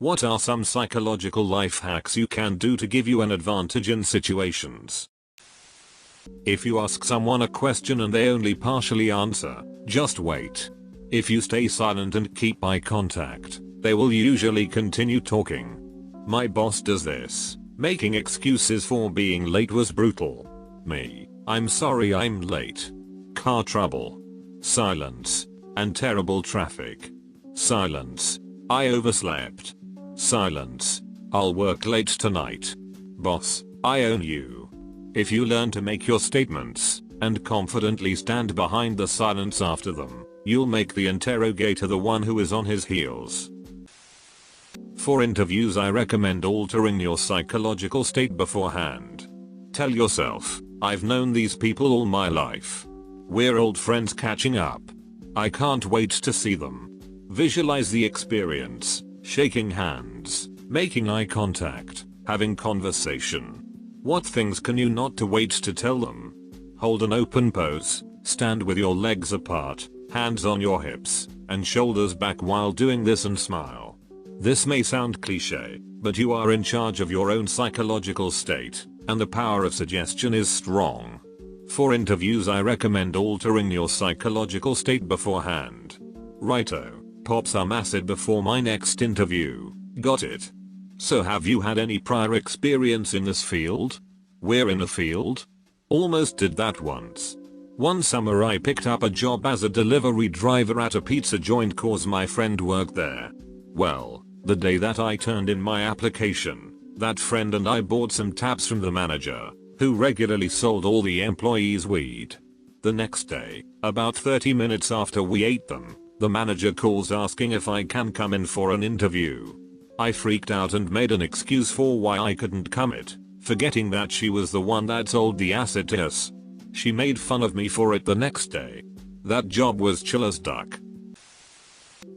What are some psychological life hacks you can do to give you an advantage in situations? If you ask someone a question and they only partially answer, just wait. If you stay silent and keep eye contact, they will usually continue talking. My boss does this. Making excuses for being late was brutal. Me. I'm sorry I'm late. Car trouble. Silence. And terrible traffic. Silence. I overslept. Silence. I'll work late tonight. Boss, I own you. If you learn to make your statements, and confidently stand behind the silence after them, you'll make the interrogator the one who is on his heels. For interviews, I recommend altering your psychological state beforehand. Tell yourself, I've known these people all my life. We're old friends catching up. I can't wait to see them. Visualize the experience, shaking hands, making eye contact, having conversation. What things can you not to wait to tell them? Hold an open pose, stand with your legs apart, hands on your hips, and shoulders back while doing this and smile. This may sound cliche, but you are in charge of your own psychological state, and the power of suggestion is strong. For interviews, I recommend altering your psychological state beforehand. Righto, pop some acid before my next interview, got it? So have you had any prior experience in this field? We're in a field? Almost did that once. One summer I picked up a job as a delivery driver at a pizza joint cause my friend worked there. Well, the day that I turned in my application, that friend and I bought some taps from the manager, who regularly sold all the employees weed. The next day, about 30 minutes after we ate them, the manager calls asking if I can come in for an interview. I freaked out and made an excuse for why I couldn't come it, forgetting that she was the one that sold the acid to us. She made fun of me for it the next day. That job was chill as duck.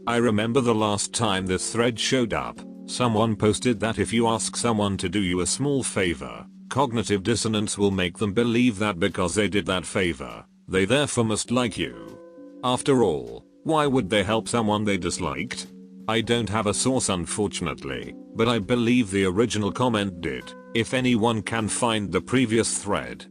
I remember the last time this thread showed up, someone posted that if you ask someone to do you a small favor, cognitive dissonance will make them believe that because they did that favor, they therefore must like you. After all, why would they help someone they disliked? I don't have a source unfortunately, but I believe the original comment did, if anyone can find the previous thread.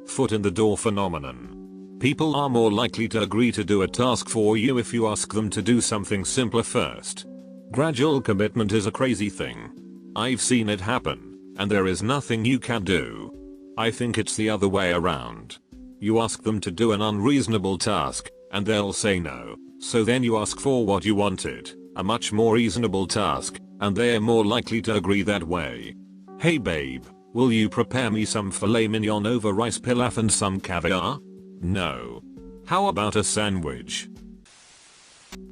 Foot in the door phenomenon. People are more likely to agree to do a task for you if you ask them to do something simpler first. Gradual commitment is a crazy thing. I've seen it happen, and there is nothing you can do. I think it's the other way around. You ask them to do an unreasonable task, and they'll say no, so then you ask for what you wanted, a much more reasonable task, and they're more likely to agree that way. Hey babe, will you prepare me some filet mignon over rice pilaf and some caviar? No. How about a sandwich?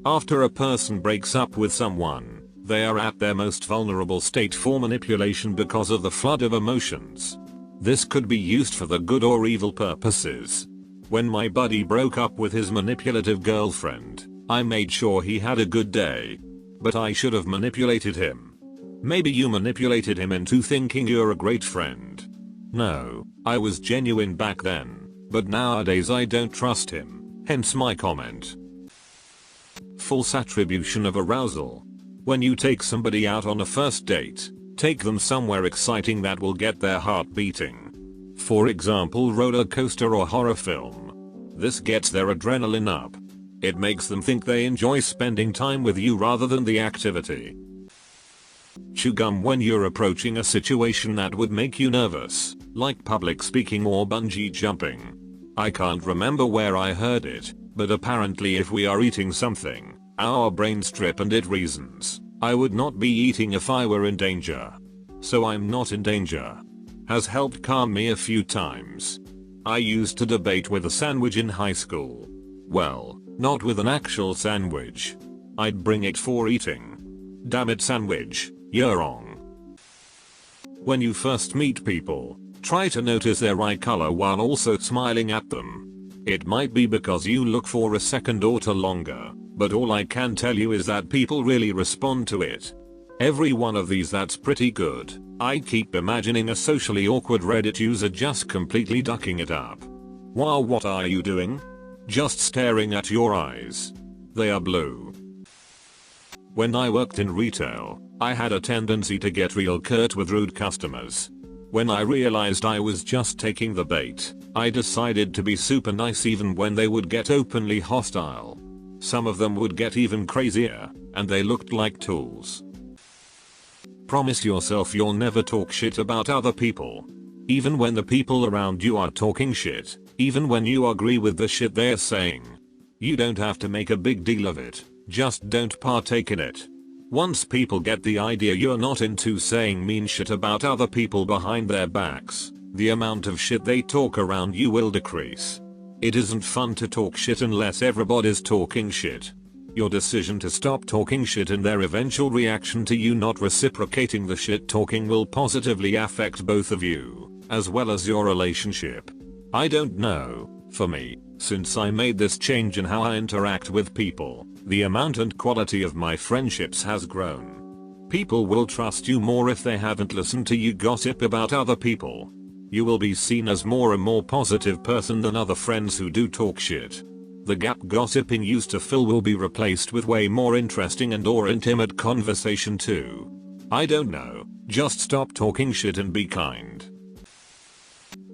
After a person breaks up with someone, they are at their most vulnerable state for manipulation because of the flood of emotions. This could be used for the good or evil purposes. When my buddy broke up with his manipulative girlfriend, I made sure he had a good day. But I should have manipulated him. Maybe you manipulated him into thinking you're a great friend. No, I was genuine back then. But nowadays I don't trust him, hence my comment. False attribution of arousal. When you take somebody out on a first date, take them somewhere exciting that will get their heart beating. For example, roller coaster or horror film. This gets their adrenaline up. It makes them think they enjoy spending time with you rather than the activity. Chew gum when you're approaching a situation that would make you nervous, like public speaking or bungee jumping. I can't remember where I heard it, but apparently if we are eating something, our brains trip and it reasons. I would not be eating if I were in danger. So I'm not in danger. Has helped calm me a few times. I used to debate with a sandwich in high school. Well, not with an actual sandwich. I'd bring it for eating. Damn it sandwich, you're wrong. When you first meet people, try to notice their eye color while also smiling at them. It might be because you look for a second or two longer, but all I can tell you is that people really respond to it. Every one of these that's pretty good. I keep imagining a socially awkward Reddit user just completely ducking it up. Wow, what are you doing? Just staring at your eyes. They are blue. When I worked in retail, I had a tendency to get real curt with rude customers. When I realized I was just taking the bait, I decided to be super nice even when they would get openly hostile. Some of them would get even crazier, and they looked like tools. Promise yourself you'll never talk shit about other people. Even when the people around you are talking shit, even when you agree with the shit they're saying. You don't have to make a big deal of it, just don't partake in it. Once people get the idea you're not into saying mean shit about other people behind their backs, the amount of shit they talk around you will decrease. It isn't fun to talk shit unless everybody's talking shit. Your decision to stop talking shit and their eventual reaction to you not reciprocating the shit talking will positively affect both of you, as well as your relationship. I don't know, for me, since I made this change in how I interact with people, the amount and quality of my friendships has grown. People will trust you more if they haven't listened to you gossip about other people. You will be seen as more and more positive person than other friends who do talk shit. The gap gossiping used to fill will be replaced with way more interesting and or intimate conversation too. I don't know, just stop talking shit and be kind.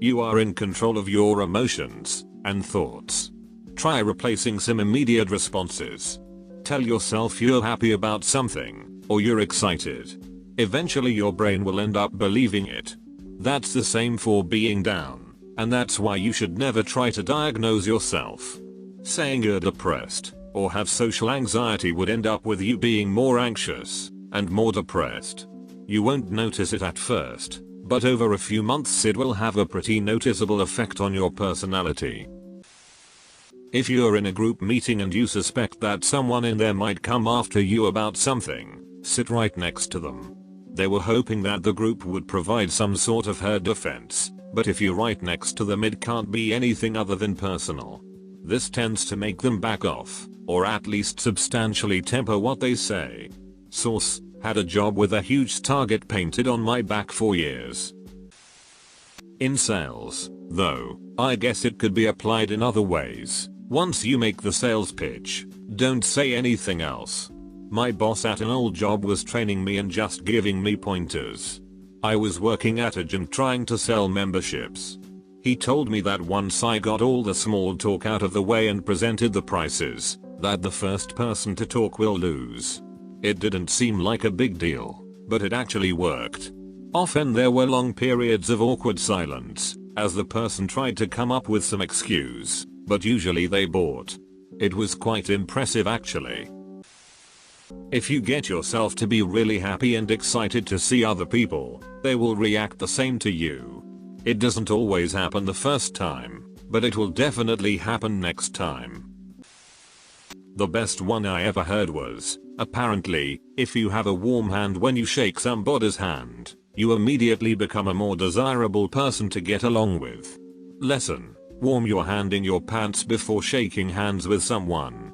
You are in control of your emotions and thoughts. Try replacing some immediate responses. Tell yourself you're happy about something, or you're excited. Eventually your brain will end up believing it. That's the same for being down, and that's why you should never try to diagnose yourself. Saying you're depressed, or have social anxiety would end up with you being more anxious, and more depressed. You won't notice it at first, but over a few months it will have a pretty noticeable effect on your personality. If you're in a group meeting and you suspect that someone in there might come after you about something, sit right next to them. They were hoping that the group would provide some sort of herd defense, but if you're right next to them it can't be anything other than personal. This tends to make them back off, or at least substantially temper what they say. Source: had a job with a huge target painted on my back for years. In sales, though, I guess it could be applied in other ways. Once you make the sales pitch, don't say anything else. My boss at an old job was training me and just giving me pointers. I was working at a gym trying to sell memberships. He told me that once I got all the small talk out of the way and presented the prices, that the first person to talk will lose. It didn't seem like a big deal, but it actually worked. Often there were long periods of awkward silence, as the person tried to come up with some excuse, but usually they bought. It was quite impressive actually. If you get yourself to be really happy and excited to see other people, they will react the same to you. It doesn't always happen the first time, but it will definitely happen next time. The best one I ever heard was, apparently, if you have a warm hand when you shake somebody's hand, you immediately become a more desirable person to get along with. Lesson: warm your hand in your pants before shaking hands with someone.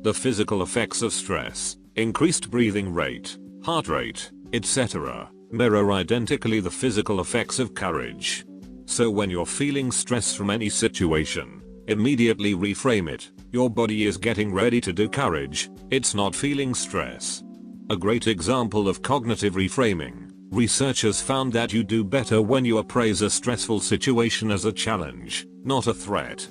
The physical effects of stress, increased breathing rate, heart rate, etc., mirror identically the physical effects of courage. So when you're feeling stress from any situation, immediately reframe it. Your body is getting ready to do courage, it's not feeling stress. A great example of cognitive reframing, researchers found that you do better when you appraise a stressful situation as a challenge, not a threat.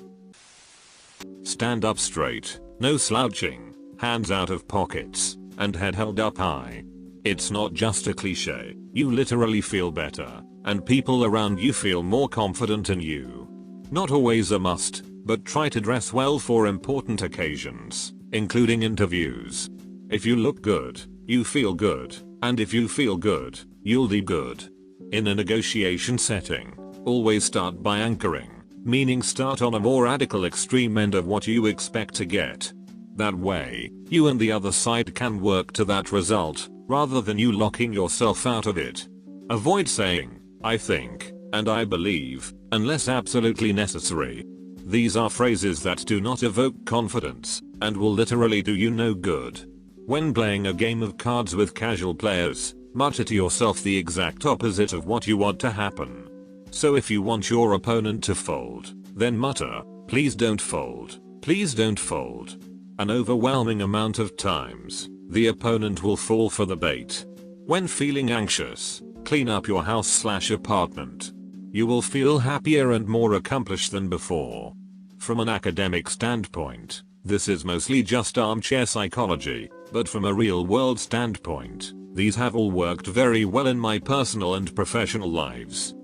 Stand up straight, no slouching, hands out of pockets, and head held up high. It's not just a cliche, you literally feel better, and people around you feel more confident in you. Not always a must, but try to dress well for important occasions, including interviews. If you look good, you feel good, and if you feel good, you'll do good. In a negotiation setting, always start by anchoring, meaning start on a more radical extreme end of what you expect to get. That way, you and the other side can work to that result, rather than you locking yourself out of it. Avoid saying, "I think," and "I believe," unless absolutely necessary. These are phrases that do not evoke confidence, and will literally do you no good. When playing a game of cards with casual players, mutter to yourself the exact opposite of what you want to happen. So if you want your opponent to fold, then mutter, "Please don't fold, please don't fold." An overwhelming amount of times, the opponent will fall for the bait. When feeling anxious, clean up your house/apartment. You will feel happier and more accomplished than before. From an academic standpoint, this is mostly just armchair psychology, but from a real-world standpoint, these have all worked very well in my personal and professional lives.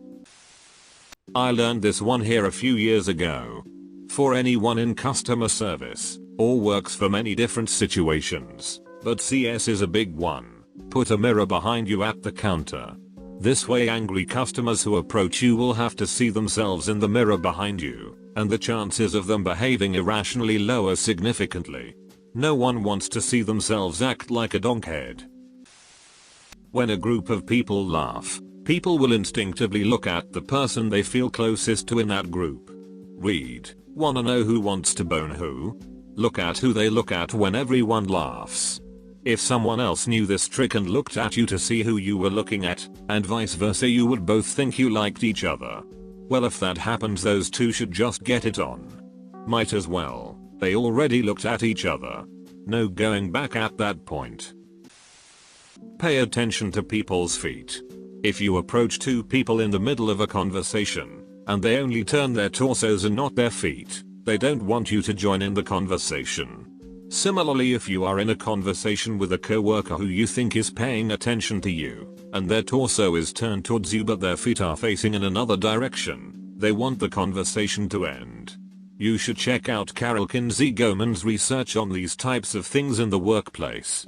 I learned this one here a few years ago. For anyone in customer service, or works for many different situations, but CS is a big one. Put a mirror behind you at the counter. This way angry customers who approach you will have to see themselves in the mirror behind you, and the chances of them behaving irrationally lower significantly. No one wants to see themselves act like a donkhead. When a group of people laugh, people will instinctively look at the person they feel closest to in that group. Read, wanna know who wants to bone who? Look at who they look at when everyone laughs. If someone else knew this trick and looked at you to see who you were looking at, and vice versa, you would both think you liked each other. Well, if that happens, those two should just get it on. Might as well. They already looked at each other. No going back at that point. Pay attention to people's feet. If you approach two people in the middle of a conversation, and they only turn their torsos and not their feet, they don't want you to join in the conversation. Similarly, if you are in a conversation with a coworker who you think is paying attention to you, and their torso is turned towards you but their feet are facing in another direction, they want the conversation to end. You should check out Carol Kinsey Goman's research on these types of things in the workplace.